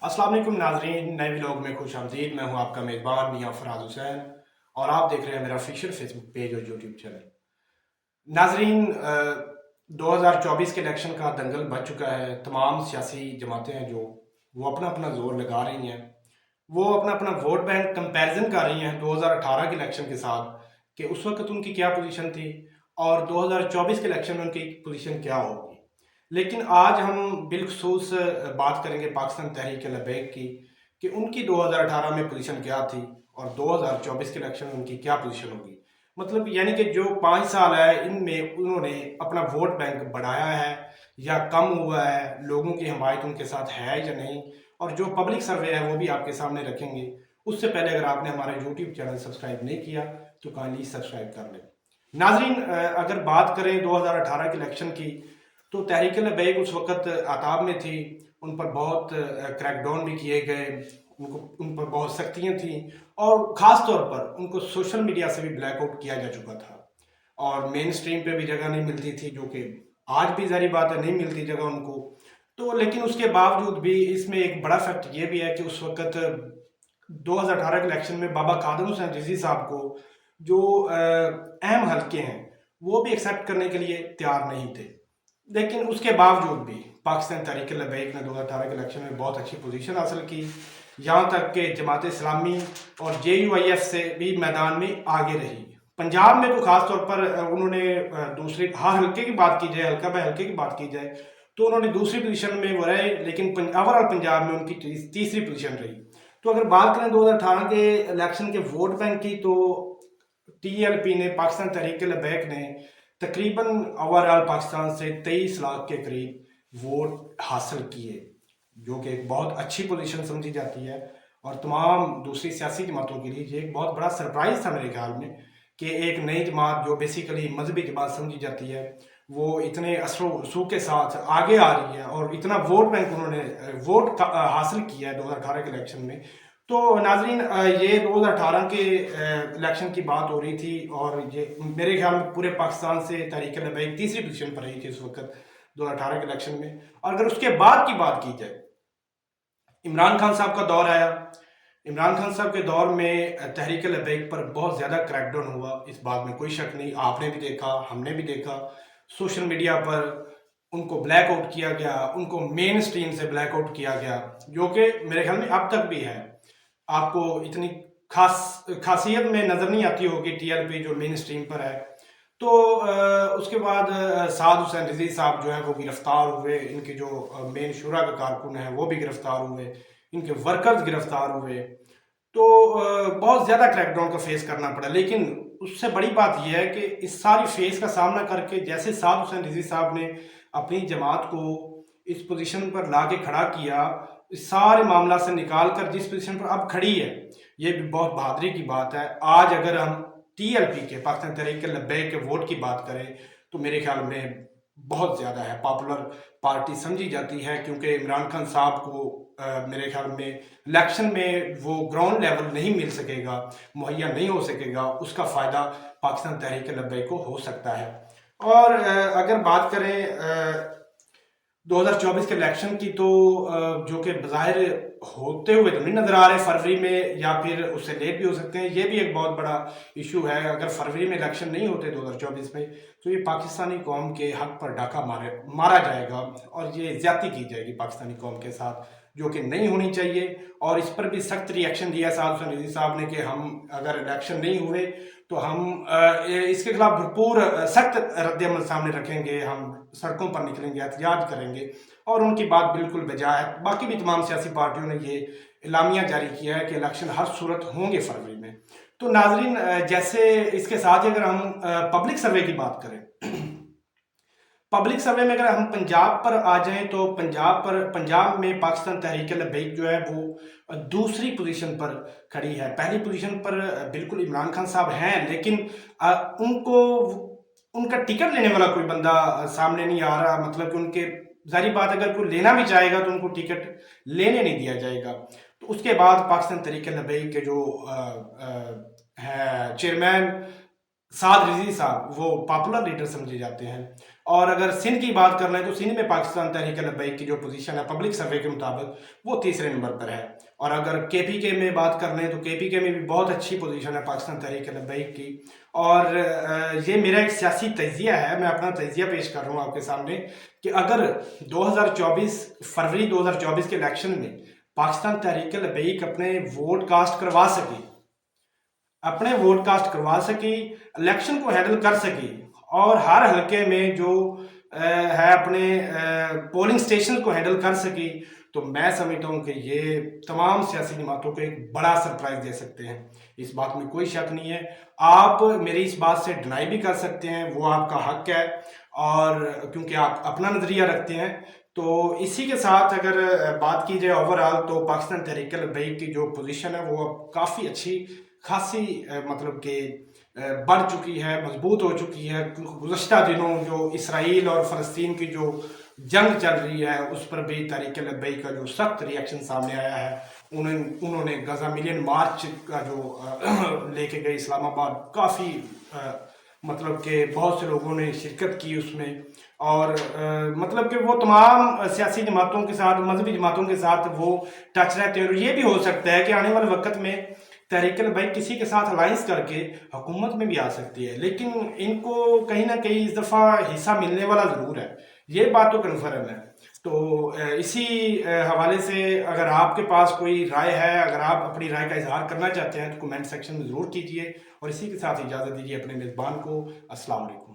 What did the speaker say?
अस्सलाम वालेकुम नाजरीन, नए व्लॉग में खुश आमदीद। मैं हूं आपका मेज़बान मियां फराज हुसैन और आप देख रहे हैं मेरा ऑफिशियल फेसबुक पेज और यूट्यूब चैनल। नाजरीन, 2024 के इलेक्शन का दंगल बच चुका है। तमाम सियासी जमातें हैं जो वो अपना अपना जोर लगा रही हैं। वो अपना अपना वोट बैंक कंपैरिजन कर रही हैं 2018 के इलेक्शन के साथ कि उस वक्त उनकी क्या पोजीशन थी और 2024 के इलेक्शन में उनकी पोजीशन क्या होगी। लेकिन आज हम बिलखसूस बात करेंगे पाकिस्तान तहरीक लबैक की कि उनकी 2018 में पोजीशन क्या थी और 2024 के इलेक्शन में उनकी क्या पोजीशन होगी। मतलब यानी कि जो 5 साल है इनमें उन्होंने अपना वोट बैंक बढ़ाया है या कम हुआ है, लोगों की हमायत उनके साथ है या नहीं, और जो पब्लिक सर्वे है वो भी आपके सामने रखेंगे। उससे पहले अगर आपने हमारा यूट्यूब चैनल सब्सक्राइब नहीं किया तो काइंडली सब्सक्राइब कर लें। नाजरीन, अगर बात करें 2018 के इलेक्शन की तो तहरीक लबैक उस वक्त आताब में थी। उन पर बहुत क्रैकडाउन भी किए गए, उन पर बहुत सख्तियाँ थी और ख़ास तौर पर उनको सोशल मीडिया से भी ब्लैकआउट किया जा चुका था और मेन स्ट्रीम पे भी जगह नहीं मिलती थी, जो कि आज भी ज़ाहिर बात है नहीं मिलती जगह उनको। तो लेकिन उसके बावजूद भी इसमें एक बड़ा फैक्ट ये भी है कि उस वक्त 2018 के इलेक्शन में बाबा कादम हुसैन रिजवी साहब को जो अहम हलके हैं वो भी एक्सेप्ट करने के लिए तैयार नहीं थे। लेकिन उसके बावजूद भी पाकिस्तान तहरीक लबैक ने 2018 के इलेक्शन में बहुत अच्छी पोजीशन हासिल की। यहाँ तक कि जमात इस्लामी और JUIF से भी मैदान में आगे रही। पंजाब में तो खास तौर पर उन्होंने दूसरे हर हल्के की बात की जाए, हल्का बाय हल्के की बात की जाए तो उन्होंने दूसरी पोजीशन में वो रहे, लेकिन ओवरऑल पंजाब में उनकी तीसरी पोजीशन रही। तो अगर बात करें 2018 के इलेक्शन के वोट बैंक की तो TLP ने, पाकिस्तान तहरीक लबैक ने तकरीबन ओवरऑल पाकिस्तान से 23 लाख के करीब वोट हासिल किए, जो कि एक बहुत अच्छी पोजीशन समझी जाती है। और तमाम दूसरी सियासी जमातों के लिए ये एक बहुत बड़ा सरप्राइज था मेरे ख्याल में कि एक नई जमात जो बेसिकली मजहबी जमात समझी जाती है वो इतने असर वसू के साथ आगे आ रही है और इतना वोट बैंक उन्होंने वोट हासिल किया है 2018 के इलेक्शन में। तो नाजरीन, ये 2018 के इलेक्शन की बात हो रही थी और ये मेरे ख्याल में पूरे पाकिस्तान से तहरीक लबैक तीसरी पोजीशन पर रही थी उस वक्त 2018 के इलेक्शन में। और अगर उसके बाद की बात की जाए, इमरान खान साहब का दौर आया। इमरान खान साहब के दौर में तहरीक लबैक पर बहुत ज़्यादा क्रैकडाउन हुआ, इस बात में कोई शक नहीं। आपने भी देखा, हमने भी देखा, सोशल मीडिया पर उनको ब्लैक आउट किया गया, उनको मेन स्ट्रीम से ब्लैक आउट किया गया, जो कि मेरे ख्याल में अब तक भी है। आपको इतनी खासियत में नज़र नहीं आती होगी TLP जो मेन स्ट्रीम पर है। तो उसके बाद साद हुसैन रिजवी साहब जो है वो गिरफ्तार हुए, इनके जो मेन शुरा के कारकुन हैं वो भी गिरफ्तार हुए, इनके वर्कर्स गिरफ्तार हुए। तो बहुत ज़्यादा क्रैकडाउन का फेस करना पड़ा। लेकिन उससे बड़ी बात यह है कि इस सारी फेस का सामना करके जैसे साद हुसैन रिजवी साहब ने अपनी जमात को इस पोजीशन पर ला के खड़ा किया, इस सारे मामला से निकाल कर जिस पोजीशन पर अब खड़ी है, ये भी बहुत बहादुरी की बात है। आज अगर हम TLP के, पाकिस्तान तहरीक लबैक के वोट की बात करें तो मेरे ख्याल में बहुत ज़्यादा है, पॉपुलर पार्टी समझी जाती है, क्योंकि इमरान खान साहब को मेरे ख्याल में इलेक्शन में वो ग्राउंड लेवल नहीं मिल सकेगा, मुहैया नहीं हो सकेगा, उसका फ़ायदा पाकिस्तान तहरीक लबैक को हो सकता है। और अगर बात करें 2024 के इलेक्शन की तो जो कि बज़ाहिर होते हुए तो नहीं नज़र आ रहे फरवरी में, या फिर उससे लेट भी हो सकते हैं। ये भी एक बहुत बड़ा इशू है। अगर फरवरी में इलेक्शन नहीं होते 2024 में तो ये पाकिस्तानी कौम के हक पर डाका मारा जाएगा और ये ज्यादती की जाएगी पाकिस्तानी कौम के साथ, जो कि नहीं होनी चाहिए। और इस पर भी सख्त रिएक्शन दिया साद हुसैन रिजवी साहब ने कि हम अगर इलेक्शन नहीं हुए तो हम इसके खिलाफ भरपूर सख्त रद्दमल सामने रखेंगे, हम सड़कों पर निकलेंगे, एहतजाज करेंगे। और उनकी बात बिल्कुल बजाय है। बाकी भी तमाम सियासी पार्टियों ने ये इलामिया जारी किया है कि इलेक्शन हर सूरत होंगे फरवरी में। तो नाजरीन, जैसे इसके साथ ही अगर हम पब्लिक सर्वे की बात करें पब्लिक सर्वे में अगर हम पंजाब पर आ जाएं तो पंजाब में पाकिस्तान तहरीक लबैक जो है वो दूसरी पोजीशन पर खड़ी है। पहली पोजीशन पर बिल्कुल इमरान खान साहब हैं, लेकिन उनको उनका टिकट लेने वाला कोई बंदा सामने नहीं आ रहा। मतलब कि उनके, जारी बात, अगर कोई लेना भी चाहेगा तो उनको टिकट लेने नहीं दिया जाएगा। तो उसके बाद पाकिस्तान तहरीक लबैक के जो है चेयरमैन साद रिजवी साहब, वो पॉपुलर लीडर समझे जाते हैं اور اگر سندھ کی بات کر لیں تو سندھ میں پاکستان تحریک لبیک کی جو پوزیشن ہے پبلک سروے کے مطابق وہ تیسرے نمبر پر ہے. اور اگر کے پی کے میں بات کر لیں تو کے پی کے میں بھی بہت اچھی پوزیشن ہے پاکستان تحریک لبیک کی. اور یہ میرا ایک سیاسی تجزیہ ہے، میں اپنا تجزیہ پیش کر رہا ہوں آپ کے سامنے کہ اگر 2024 فروری 2024 کے الیکشن میں پاکستان تحریک لبیک اپنے ووٹ کاسٹ کروا سکی، الیکشن کو ہینڈل کر سکی اور ہر حلقے میں جو ہے اپنے پولنگ سٹیشن کو ہینڈل کر سکی، تو میں سمجھتا ہوں کہ یہ تمام سیاسی جماعتوں کو ایک بڑا سرپرائز دے سکتے ہیں. اس بات میں کوئی شک نہیں ہے. آپ میری اس بات سے ڈینائی بھی کر سکتے ہیں، وہ آپ کا حق ہے، اور کیونکہ آپ اپنا نظریہ رکھتے ہیں. تو اسی کے ساتھ اگر بات کی جائے اوور آل تو پاکستان تحریک لبیک کی جو پوزیشن ہے وہ اب کافی اچھی خاصی مطلب کہ بڑھ چکی ہے، مضبوط ہو چکی ہے. گزشتہ دنوں جو اسرائیل اور فلسطین کی جو جنگ چل رہی ہے اس پر بھی تحریک لبیک کا جو سخت ری ایکشن سامنے آیا ہے. انہوں نے غزہ ملین مارچ کا جو لے کے گئے اسلام آباد، کافی مطلب کہ بہت سے لوگوں نے شرکت کی اس میں، اور مطلب کہ وہ تمام سیاسی جماعتوں کے ساتھ، مذہبی جماعتوں کے ساتھ وہ ٹچ رہتے ہیں. اور یہ بھی ہو سکتا ہے کہ آنے والے وقت میں تحریک لبیک کسی کے ساتھ الائنس کر کے حکومت میں بھی آ سکتی ہے، لیکن ان کو کہیں نہ کہیں اس دفعہ حصہ ملنے والا ضرور ہے، یہ بات تو کنفرم ہے. تو اسی حوالے سے اگر آپ کے پاس کوئی رائے ہے، اگر آپ اپنی رائے کا اظہار کرنا چاہتے ہیں تو کمنٹ سیکشن میں ضرور کیجیے، اور اسی کے ساتھ اجازت دیجیے اپنے میزبان کو. السلام علیکم.